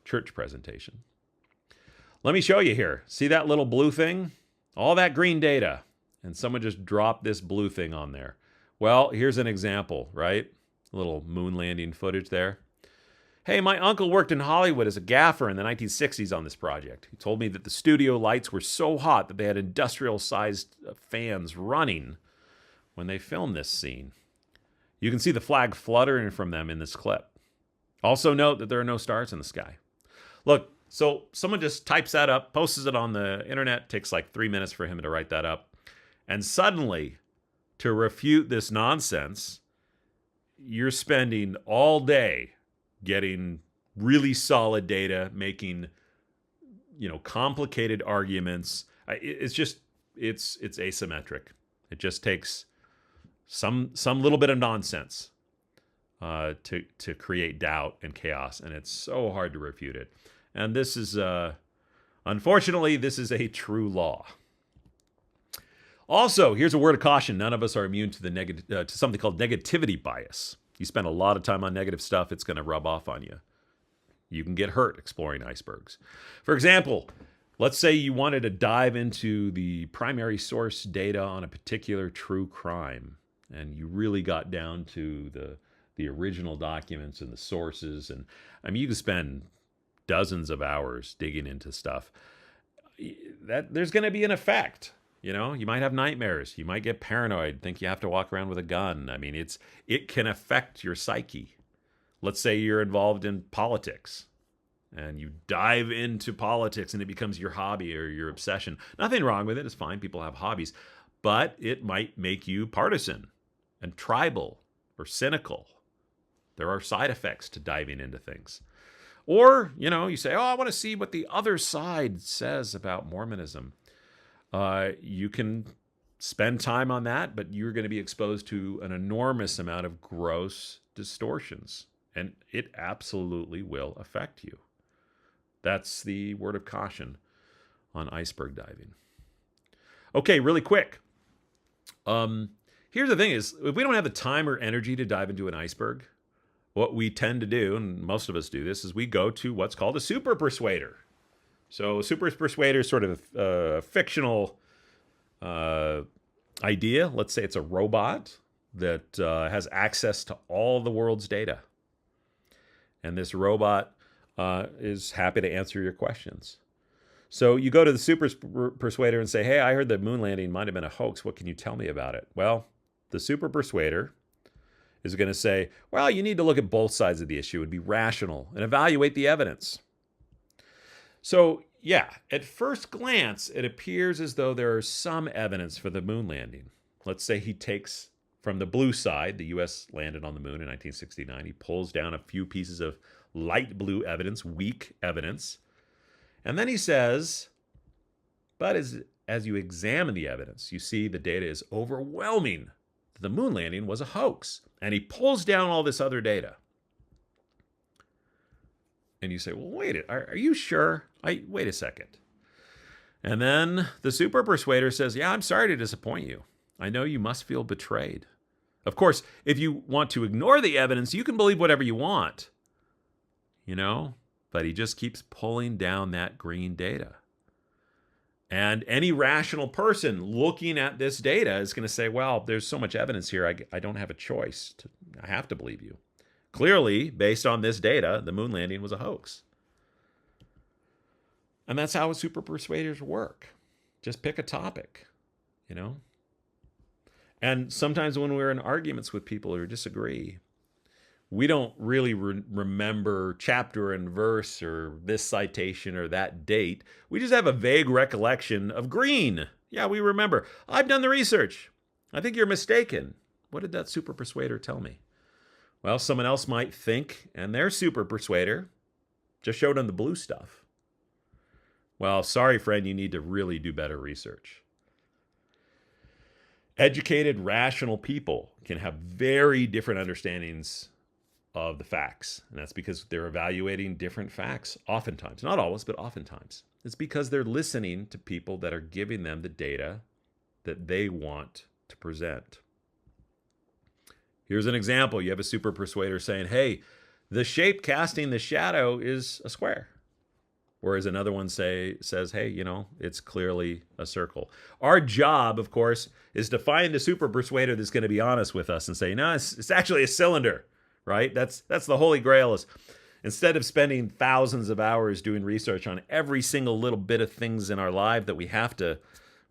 church presentation. Let me show you here. See that little blue thing? All that green data. And someone just dropped this blue thing on there. Well, here's an example, right? A little moon landing footage there. Hey, my uncle worked in Hollywood as a gaffer in the 1960s on this project. He told me that the studio lights were so hot that they had industrial-sized fans running when they filmed this scene. You can see the flag fluttering from them in this clip. Also note that there are no stars in the sky. Look, so someone just types that up, posts it on the internet, takes like 3 minutes for him to write that up. And suddenly, to refute this nonsense, you're spending all day getting really solid data, making, complicated arguments. It's asymmetric. It just takes some little bit of nonsense to create doubt and chaos, and it's so hard to refute it. And this is, unfortunately, this is a true law. Also, here's a word of caution. None of us are immune to to something called negativity bias. You spend a lot of time on negative stuff, it's going to rub off on you. You can get hurt exploring icebergs. For example, let's say you wanted to dive into the primary source data on a particular true crime, and you really got down to the original documents and the sources. And you can spend dozens of hours digging into stuff. There's going to be an effect. You might have nightmares. You might get paranoid, think you have to walk around with a gun. It can affect your psyche. Let's say you're involved in politics and you dive into politics and it becomes your hobby or your obsession. Nothing wrong with it. It's fine. People have hobbies. But it might make you partisan and tribal or cynical. There are side effects to diving into things. Or, you say, I want to see what the other side says about Mormonism. You can spend time on that, but you're going to be exposed to an enormous amount of gross distortions, and it absolutely will affect you. That's the word of caution on iceberg diving. Okay, really quick. Here's the thing is, if we don't have the time or energy to dive into an iceberg, what we tend to do, and most of us do this, is we go to what's called a super persuader. So a super persuader is sort of a fictional idea. Let's say it's a robot that has access to all the world's data. And this robot is happy to answer your questions. So you go to the super persuader and say, hey, I heard the moon landing might have been a hoax. What can you tell me about it? Well, the super persuader is going to say, well, you need to look at both sides of the issue and be rational and evaluate the evidence. So, yeah, at first glance, it appears as though there is some evidence for the moon landing. Let's say he takes from the blue side, the U.S. landed on the moon in 1969. He pulls down a few pieces of light blue evidence, weak evidence. And then he says, but as you examine the evidence, you see the data is overwhelming that the moon landing was a hoax. And he pulls down all this other data. And you say, well, wait, are you sure? Wait a second. And then the super persuader says, yeah, I'm sorry to disappoint you. I know you must feel betrayed. Of course, if you want to ignore the evidence, you can believe whatever you want. But he just keeps pulling down that green data. And any rational person looking at this data is going to say, well, there's so much evidence here, I don't have a choice. I have to believe you. Clearly, based on this data, the moon landing was a hoax. And that's how super persuaders work. Just pick a topic, And sometimes when we're in arguments with people who disagree, we don't really remember chapter and verse or this citation or that date. We just have a vague recollection of green. Yeah, we remember. I've done the research. I think you're mistaken. What did that super persuader tell me? Well, someone else might think, and their super persuader just showed them the blue stuff. Well, sorry, friend, you need to really do better research. Educated, rational people can have very different understandings of the facts. And that's because they're evaluating different facts oftentimes. Not always, but oftentimes. It's because they're listening to people that are giving them the data that they want to present. Here's an example. You have a super persuader saying, hey, the shape casting the shadow is a square. Whereas another one says, hey, it's clearly a circle. Our job, of course, is to find a super persuader that's going to be honest with us and say, no, it's actually a cylinder. right? That's the holy grail is instead of spending thousands of hours doing research on every single little bit of things in our life that we have to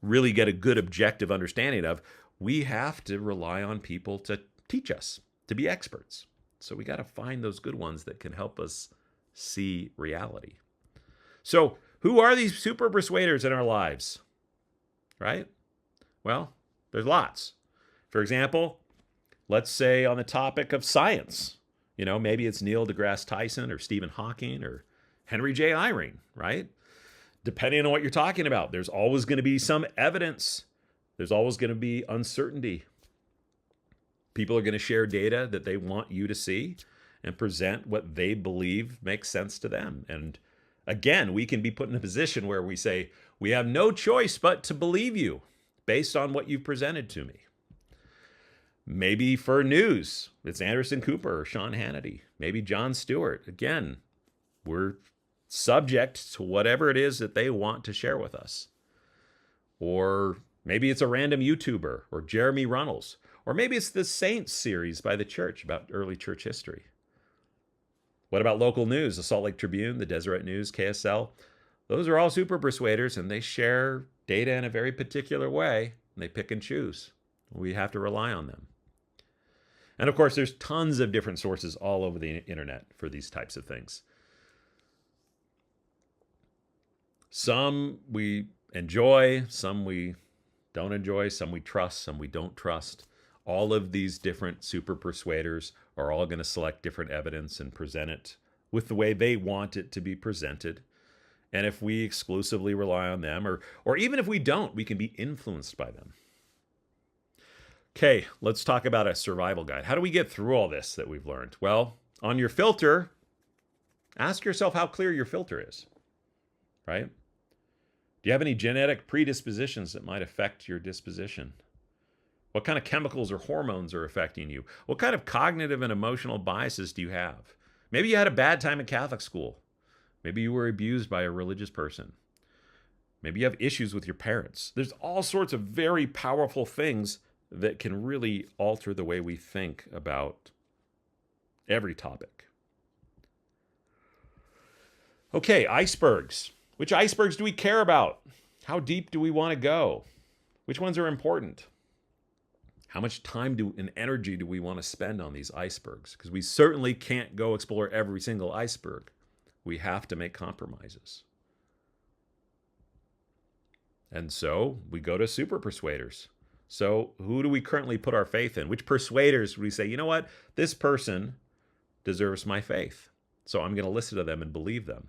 really get a good objective understanding of, we have to rely on people to teach us, to be experts. So we got to find those good ones that can help us see reality. So who are these super persuaders in our lives? Right? Well, there's lots. For example, let's say on the topic of science, maybe it's Neil deGrasse Tyson or Stephen Hawking or Henry J. Eyring, right? Depending on what you're talking about, there's always going to be some evidence. There's always going to be uncertainty. People are going to share data that they want you to see and present what they believe makes sense to them. And again, we can be put in a position where we say, we have no choice but to believe you based on what you've presented to me. Maybe for news, it's Anderson Cooper or Sean Hannity. Maybe Jon Stewart. Again, we're subject to whatever it is that they want to share with us. Or maybe it's a random YouTuber or Jeremy Runnels. Or maybe it's the Saints series by the church about early church history. What about local news? The Salt Lake Tribune, the Deseret News, KSL. Those are all super persuaders, and they share data in a very particular way, and they pick and choose. We have to rely on them. And of course, there's tons of different sources all over the internet for these types of things. Some we enjoy, some we don't enjoy, some we trust, some we don't trust. All of these different super persuaders are all going to select different evidence and present it with the way they want it to be presented. And if we exclusively rely on them, or even if we don't, we can be influenced by them. Okay, let's talk about a survival guide. How do we get through all this that we've learned? Well, on your filter, ask yourself how clear your filter is, right? Do you have any genetic predispositions that might affect your disposition? What kind of chemicals or hormones are affecting you? What kind of cognitive and emotional biases do you have? Maybe you had a bad time in Catholic school. Maybe you were abused by a religious person. Maybe you have issues with your parents. There's all sorts of very powerful things that can really alter the way we think about every topic. Okay, icebergs. Which icebergs do we care about? How deep do we want to go? Which ones are important? How much time and energy do we want to spend on these icebergs? Because we certainly can't go explore every single iceberg. We have to make compromises. And so we go to super persuaders. So who do we currently put our faith in? Which persuaders do we say, you know what? This person deserves my faith. So I'm going to listen to them and believe them.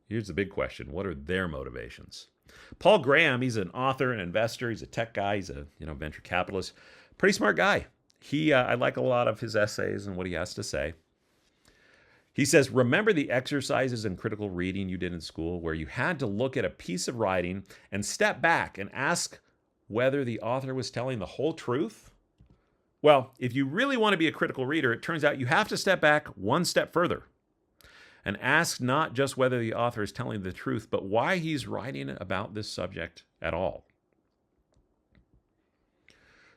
Here's the big question. What are their motivations? Paul Graham, he's an author, an investor. He's a tech guy. He's a venture capitalist. Pretty smart guy. I like a lot of his essays and what he has to say. He says, remember the exercises in critical reading you did in school where you had to look at a piece of writing and step back and ask whether the author was telling the whole truth? Well, if you really want to be a critical reader, it turns out you have to step back one step further and ask not just whether the author is telling the truth, but why he's writing about this subject at all.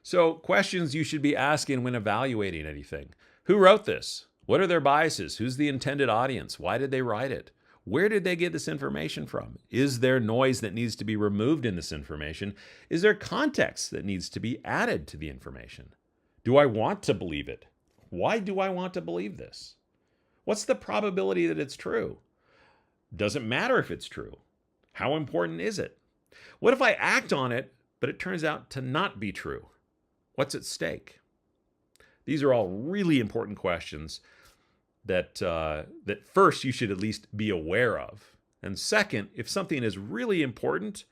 So, questions you should be asking when evaluating anything. Who wrote this? What are their biases? Who's the intended audience? Why did they write it? Where did they get this information from? Is there noise that needs to be removed in this information? Is there context that needs to be added to the information? Do I want to believe it? Why do I want to believe this? What's the probability that it's true? Doesn't matter if it's true. How important is it? What if I act on it, but it turns out to not be true? What's at stake? These are all really important questions that first you should at least be aware of. And second, if something is really important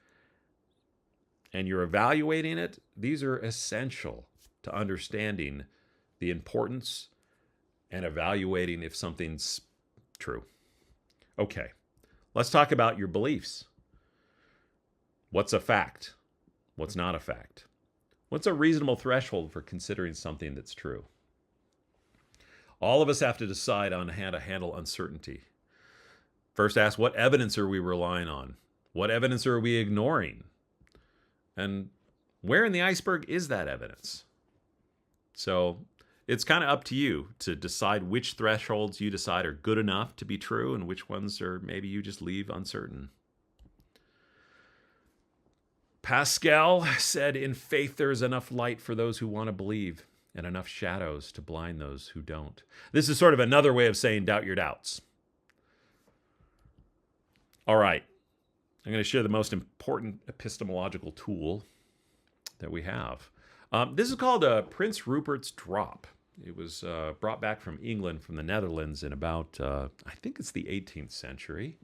and you're evaluating it, these are essential to understanding the importance and evaluating if something's true. Okay, let's talk about your beliefs. What's a fact? What's not a fact? What's a reasonable threshold for considering something that's true? All of us have to decide on how to handle uncertainty. First, ask what evidence are we relying on? What evidence are we ignoring? And where in the iceberg is that evidence? So It's kind of up to you to decide which thresholds you decide are good enough to be true and which ones are maybe you just leave uncertain. Pascal said, in faith there is enough light for those who want to believe and enough shadows to blind those who don't. This is sort of another way of saying doubt your doubts. All right. I'm going to share the most important epistemological tool that we have. This is called Prince Rupert's Drop. It was brought back from England, from the Netherlands in about, I think it's the 18th century.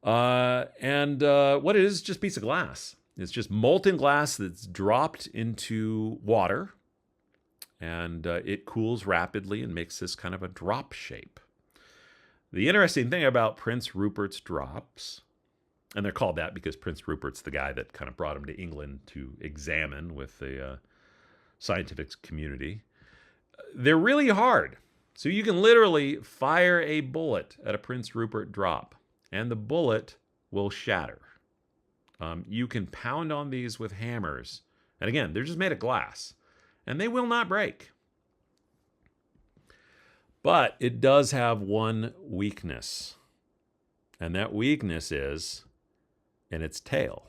And what it is just a piece of glass. It's just molten glass that's dropped into water, and it cools rapidly and makes this kind of a drop shape. The interesting thing about Prince Rupert's drops, and they're called that because Prince Rupert's the guy that kind of brought them to England to examine with the scientific community. They're really hard. So you can literally fire a bullet at a Prince Rupert drop, and the bullet will shatter. You can pound on these with hammers. And again, they're just made of glass, and they will not break. But it does have one weakness, and that weakness is in its tail.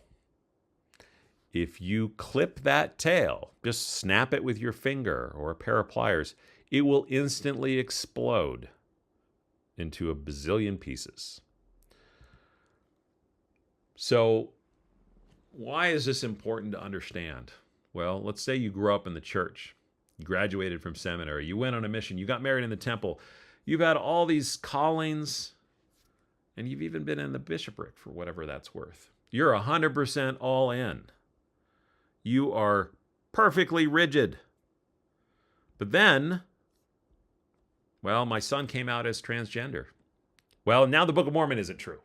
If you clip that tail, just snap it with your finger or a pair of pliers, it will instantly explode into a bazillion pieces. So why is this important to understand? Well, let's say you grew up in the church. You graduated from seminary. You went on a mission. You got married in the temple. You've had all these callings, and you've even been in the bishopric for whatever that's worth. You're 100% all in. You are perfectly rigid. But then, well, my son came out as transgender. Well, now the Book of Mormon isn't true.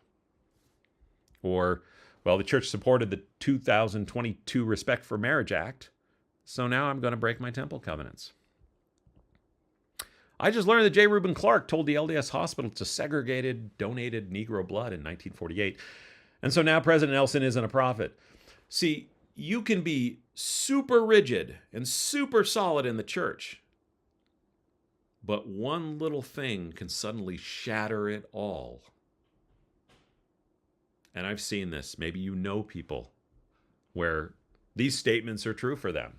Or, well, the church supported the 2022 Respect for Marriage Act, so now I'm going to break my temple covenants. I just learned that J. Reuben Clark told the LDS hospital to segregated donated Negro blood in 1948. And so now President Nelson isn't a prophet. See, you can be super rigid and super solid in the church, but one little thing can suddenly shatter it all. And I've seen this. Maybe you know people where these statements are true for them.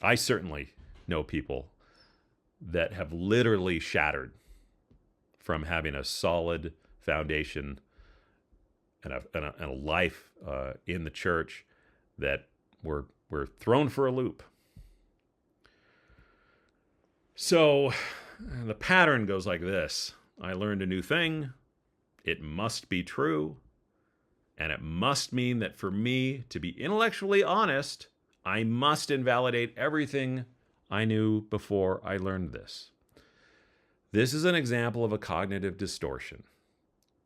I certainly know people that have literally shattered from having a solid foundation and a life in the church that were thrown for a loop. So the pattern goes like this. I learned a new thing. It must be true. And it must mean that for me to be intellectually honest, I must invalidate everything I knew before I learned this. This is an example of a cognitive distortion.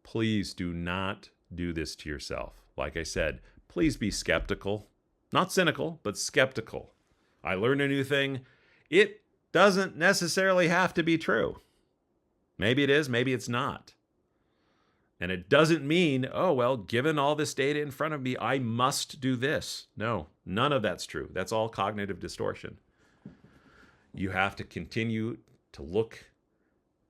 Please do not do this to yourself. Like I said, please be skeptical. Not cynical, but skeptical. I learned a new thing. It doesn't necessarily have to be true. Maybe it is, maybe it's not. And it doesn't mean, oh, well, given all this data in front of me, I must do this. No, none of that's true. That's all cognitive distortion. You have to continue to look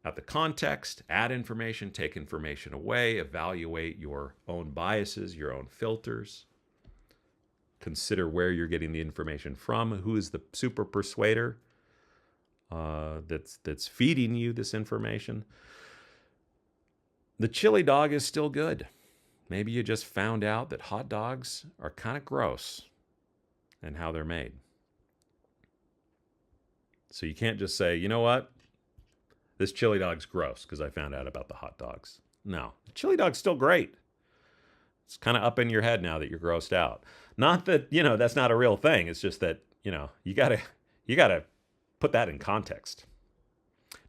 at the context, add information, take information away, evaluate your own biases, your own filters. Consider where you're getting the information from, who is the super persuader that's feeding you this information. The chili dog is still good. Maybe you just found out that hot dogs are kind of gross and how they're made. So you can't just say, you know what? This chili dog's gross because I found out about the hot dogs. No, the chili dog's still great. It's kind of up in your head now that you're grossed out. Not that, that's not a real thing. It's just that, you gotta put that in context.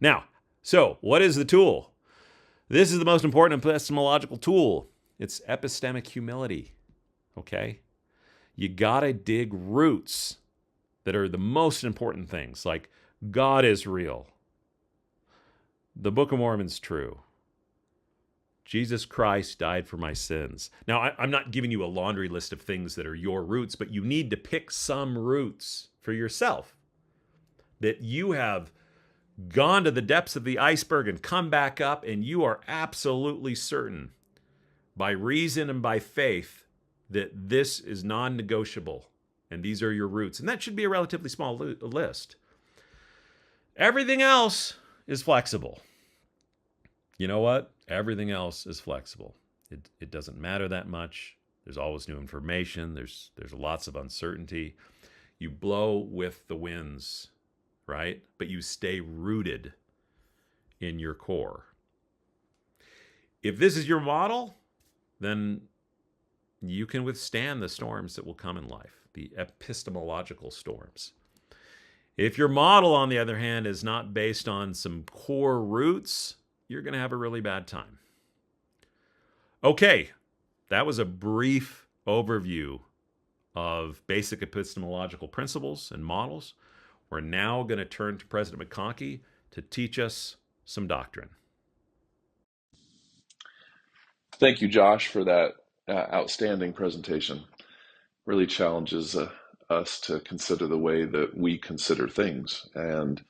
Now, so what is the tool? This is the most important epistemological tool. It's epistemic humility, okay? You gotta dig roots that are the most important things, like God is real. The Book of Mormon's true. Jesus Christ died for my sins. Now, I'm not giving you a laundry list of things that are your roots, but you need to pick some roots for yourself. that you have gone to the depths of the iceberg and come back up, and you are absolutely certain by reason and by faith that this is non-negotiable and these are your roots. And that should be a relatively small list. Everything else is flexible. You know what? Everything else is flexible. It doesn't matter that much. There's always new information. There's lots of uncertainty. You blow with the winds, right? But you stay rooted in your core. If this is your model, then you can withstand the storms that will come in life, the epistemological storms. If your model, on the other hand, is not based on some core roots, you're going to have a really bad time. Okay, that was a brief overview of basic epistemological principles and models. We're now going to turn to President McConkie to teach us some doctrine. Thank you, Josh, for that outstanding presentation. Really challenges us to consider the way that we consider things and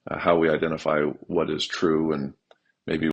how we identify what is true and maybe